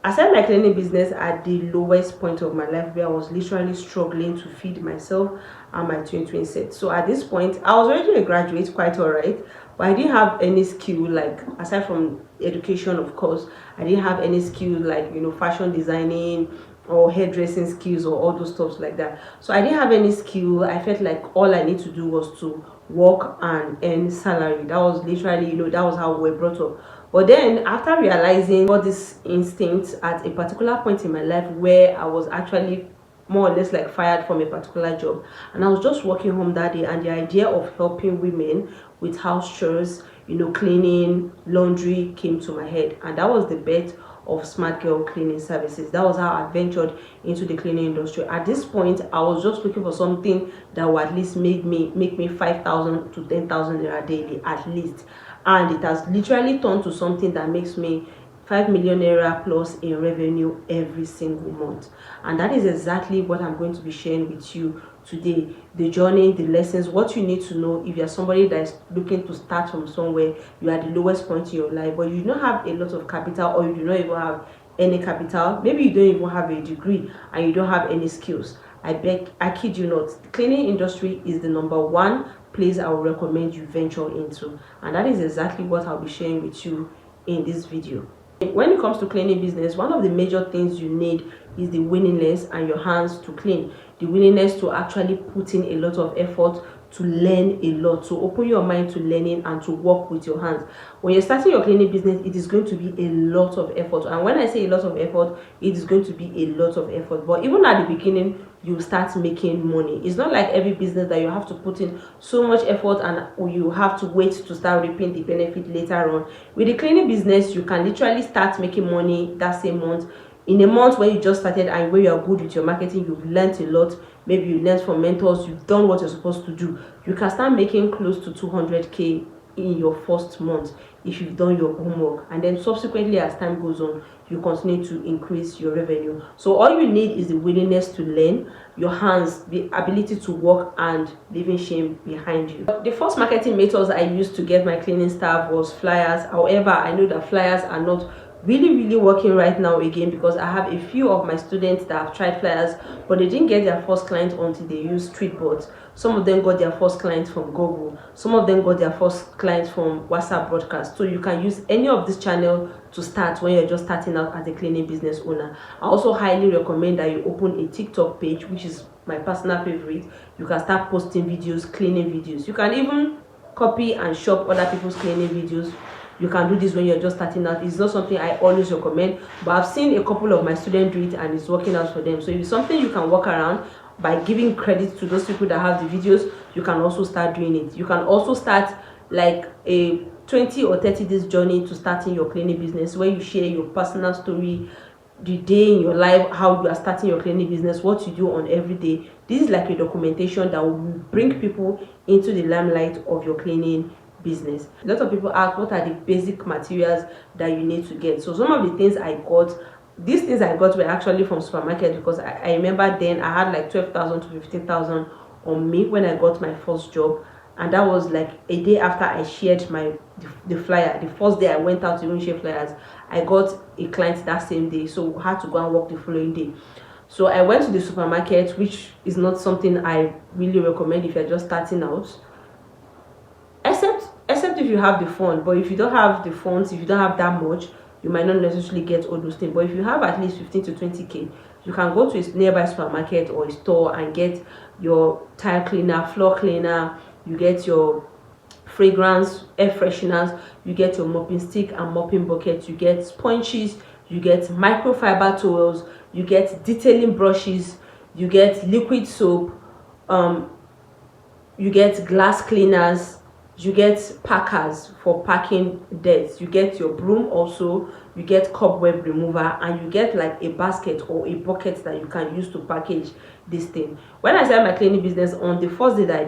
I started my cleaning business at the lowest point of my life, where I was literally struggling to feed myself and my twin set. So at this point, I was already a graduate, quite all right, but I didn't have any skill, like aside from education, of course. I didn't have any skill like, you know, fashion designing or hairdressing skills or all those stuff like that. So I didn't have any skill. I felt like all I need to do was to work and earn salary. That was literally, you know, that was how we were brought up. But then after realizing all these instincts at a particular point in my life, where I was actually more or less like fired from a particular job, and I was just walking home that day, and the idea of helping women with house chores, you know, cleaning, laundry came to my head, and that was the birth of Smart Girl Cleaning Services. That was how I ventured into the cleaning industry. At this point, I was just looking for something that would at least make me 5,000 to 10,000 naira daily at least, and it has literally turned to something that makes me 5 million naira plus in revenue every single month. And that is exactly what I'm going to be sharing with you today. The journey, the lessons, what you need to know if you're somebody that is looking to start from somewhere. You are the lowest point in your life, but you do not have a lot of capital, or you do not even have any capital. Maybe you don't even have a degree and you don't have any skills. I kid you not, the cleaning industry is the #1 place I would recommend you venture into, and that is exactly what I'll be sharing with you in this video. When it comes to cleaning business, one of the major things you need is the willingness and your hands to clean. The willingness to actually put in a lot of effort, to learn a lot, to open your mind to learning and to work with your hands. When you're starting your cleaning business, it is going to be a lot of effort. And when I say a lot of effort, it is going to be a lot of effort. But even at the beginning, you start making money. It's not like every business that you have to put in so much effort and you have to wait to start reaping the benefit later on. With the cleaning business, you can literally start making money that same month. In a month when you just started and when you are good with your marketing, you've learned a lot. Maybe you learned from mentors, you've done what you're supposed to do. You can start making close to 200k in your first month if you've done your homework, and then subsequently as time goes on, you continue to increase your revenue. So all you need is the willingness to learn, your hands, the ability to work, and leaving shame behind you. The first marketing methods I used to get my cleaning staff was flyers. However, I know that flyers are not really working right now again, because I have a few of my students that have tried flyers, but they didn't get their first client until they used street boards. Some of them got their first clients from Google, some of them got their first clients from WhatsApp broadcast. So you can use any of this channel to start when you're just starting out as a cleaning business owner. I also highly recommend that you open a TikTok page, which is my personal favorite. You can start posting videos, cleaning videos. You can even copy and shop other people's cleaning videos. You can do this when you're just starting out. It's not something I always recommend, but I've seen a couple of my students do it and it's working out for them. So if it's something you can work around by giving credit to those people that have the videos, you can also start doing it. You can also start like a 20 or 30 days journey to starting your cleaning business, where you share your personal story, the day in your life, how you are starting your cleaning business, what you do on every day. This is like a documentation that will bring people into the limelight of your cleaning business. A lot of people ask, what are the basic materials that you need to get? So some of the things I got, these things I got were actually from supermarket, because I remember then I had like 12,000 to 15,000 on me when I got my first job, and that was like a day after I shared the flyer. The first day I went out to even share flyers, I got a client that same day, so I had to go and work the following day. So I went to the supermarket, which is not something I really recommend if you're just starting out, except if you have the fund. But if you don't have the funds, if you don't have that much, you might not necessarily get all those things. But if you have at least 15 to 20k, you can go to a nearby supermarket or a store and get your tile cleaner, floor cleaner, you get your fragrance, air fresheners, you get your mopping stick and mopping bucket, you get sponges, you get microfiber towels, you get detailing brushes, you get liquid soap, you get glass cleaners, you get packers for packing dirt, you get your broom also, you get cobweb remover, and you get like a basket or a bucket that you can use to package this thing. When I started my cleaning business, on the first day that I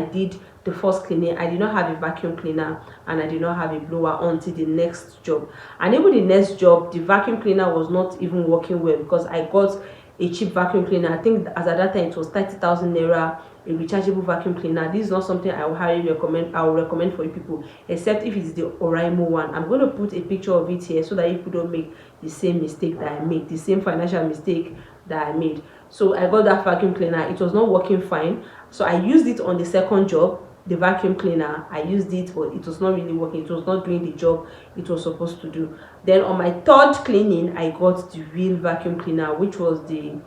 did the first cleaning, I did not have a vacuum cleaner and I did not have a blower until the next job. And even the next job, the vacuum cleaner was not even working well, because I got a cheap vacuum cleaner. I think as at that time it was 30,000 naira a rechargeable vacuum cleaner. This is not something I will highly recommend. I will recommend for you people, except if it's the Oraimo one. I'm going to put a picture of it here so that you don't make the same mistake that I made, the same financial mistake that I made. So I got that vacuum cleaner. It was not working fine, so I used it on the second job, the vacuum cleaner. I used it, but it was not really working. It was not doing the job it was supposed to do. Then on my third cleaning, I got the real vacuum cleaner, which was the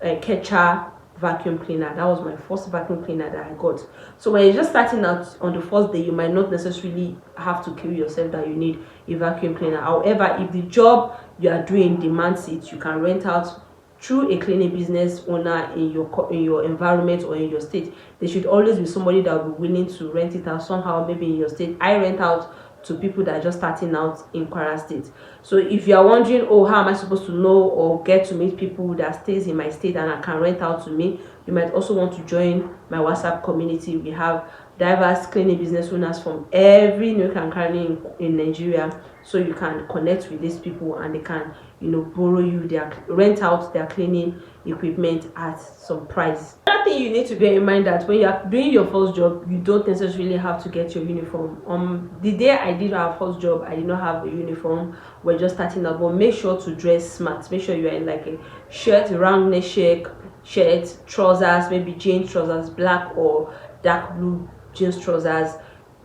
Ketcha vacuum cleaner. That was my first vacuum cleaner that I got. So when you're just starting out on the first day, you might not necessarily have to kill yourself that you need a vacuum cleaner. However, if the job you are doing demands it, you can rent out through a cleaning business owner in your environment or in your state. There should always be somebody that will be willing to rent it out somehow. Maybe in your state, I rent out to people that are just starting out in Kwara State. So if you are wondering, oh, how am I supposed to know or get to meet people that stays in my state and I can rent out to me, you might also want to join my WhatsApp community. We have diverse cleaning business owners from every nook and cranny in Nigeria, so you can connect with these people and they can, you know, borrow you their, rent out their cleaning equipment at some price. Another thing you need to bear in mind that when you are doing your first job, you don't necessarily have to get your uniform. The day I did our first job, I did not have a uniform. We're just starting out, but make sure to dress smart. Make sure you are in like a shirt, round neck shirt, trousers, maybe jeans trousers, black or dark blue jeans trousers,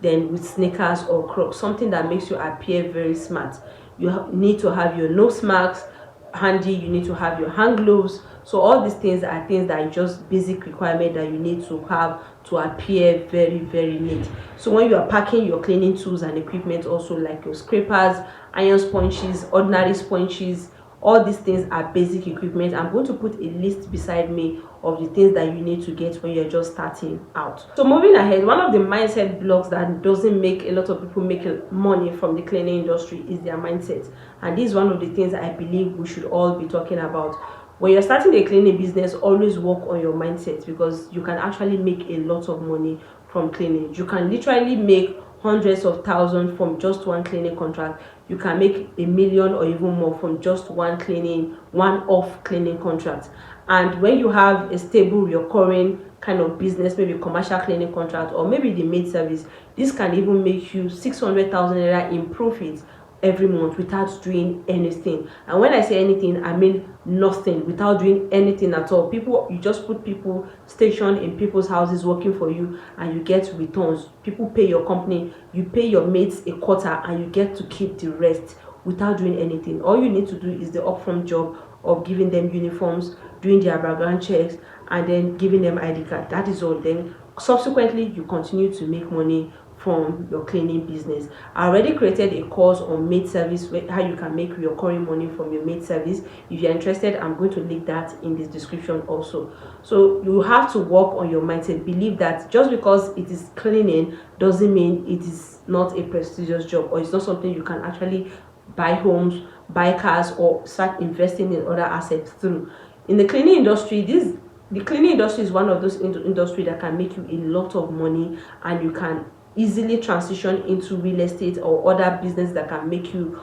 then with sneakers or Crocs, something that makes you appear very smart. You need to have your nose masks handy, you need to have your hand gloves. So all these things are things that are just basic requirement that you need to have to appear very, very neat. So when you are packing your cleaning tools and equipment, also like your scrapers, iron sponges, ordinary sponges, all these things are basic equipment. I'm going to put a list beside me of the things that you need to get when you're just starting out. So moving ahead, one of the mindset blocks that doesn't make a lot of people make money from the cleaning industry is their mindset. And this is one of the things I believe we should all be talking about. When you're starting a cleaning business, always work on your mindset, because you can actually make a lot of money from cleaning. You can literally make hundreds of thousands from just one cleaning contract. You can make $1 million or even more from just one off cleaning contract. And when you have a stable recurring kind of business, maybe commercial cleaning contract or maybe the maid service, this can even make you 600,000 naira in profit every month without doing anything. And when I say anything, I mean nothing, without doing anything at all. You just put people stationed in people's houses working for you and you get returns. People pay your company, you pay your mates a quarter and you get to keep the rest without doing anything. All you need to do is the upfront job of giving them uniforms, doing their background checks, and then giving them ID card. That is all. Then subsequently you continue to make money from your cleaning business. I already created a course on maid service, how you can make recurring money from your maid service. If you're interested, I'm going to link that in this description also. So you have to work on your mindset. Believe that just because it is cleaning doesn't mean it is not a prestigious job, or it's not something you can actually buy homes, buy cars, or start investing in other assets through. In the cleaning industry, the cleaning industry is one of those industry that can make you a lot of money, and you can easily transition into real estate or other business that can make you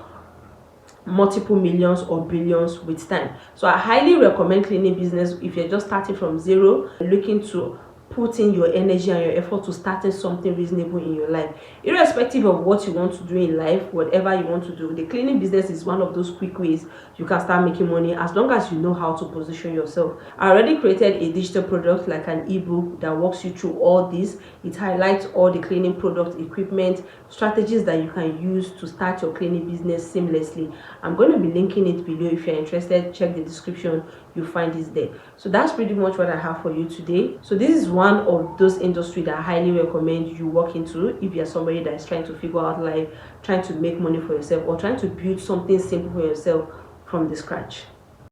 multiple millions or billions with time. So I highly recommend cleaning business if you're just starting from zero, looking to put in your energy and your effort to starting something reasonable in your life. Irrespective of what you want to do in life, whatever you want to do, the cleaning business is one of those quick ways you can start making money, as long as you know how to position yourself. I already created a digital product, like an ebook, that walks you through all this. It highlights all the cleaning product, equipment, strategies that you can use to start your cleaning business seamlessly. I'm going to be linking it below. If you're interested, check the description, you'll find this there. So that's pretty much what I have for you today. So this is one of those industries that I highly recommend you walk into if you're somebody that is trying to figure out life, trying to make money for yourself, or trying to build something simple for yourself from the scratch.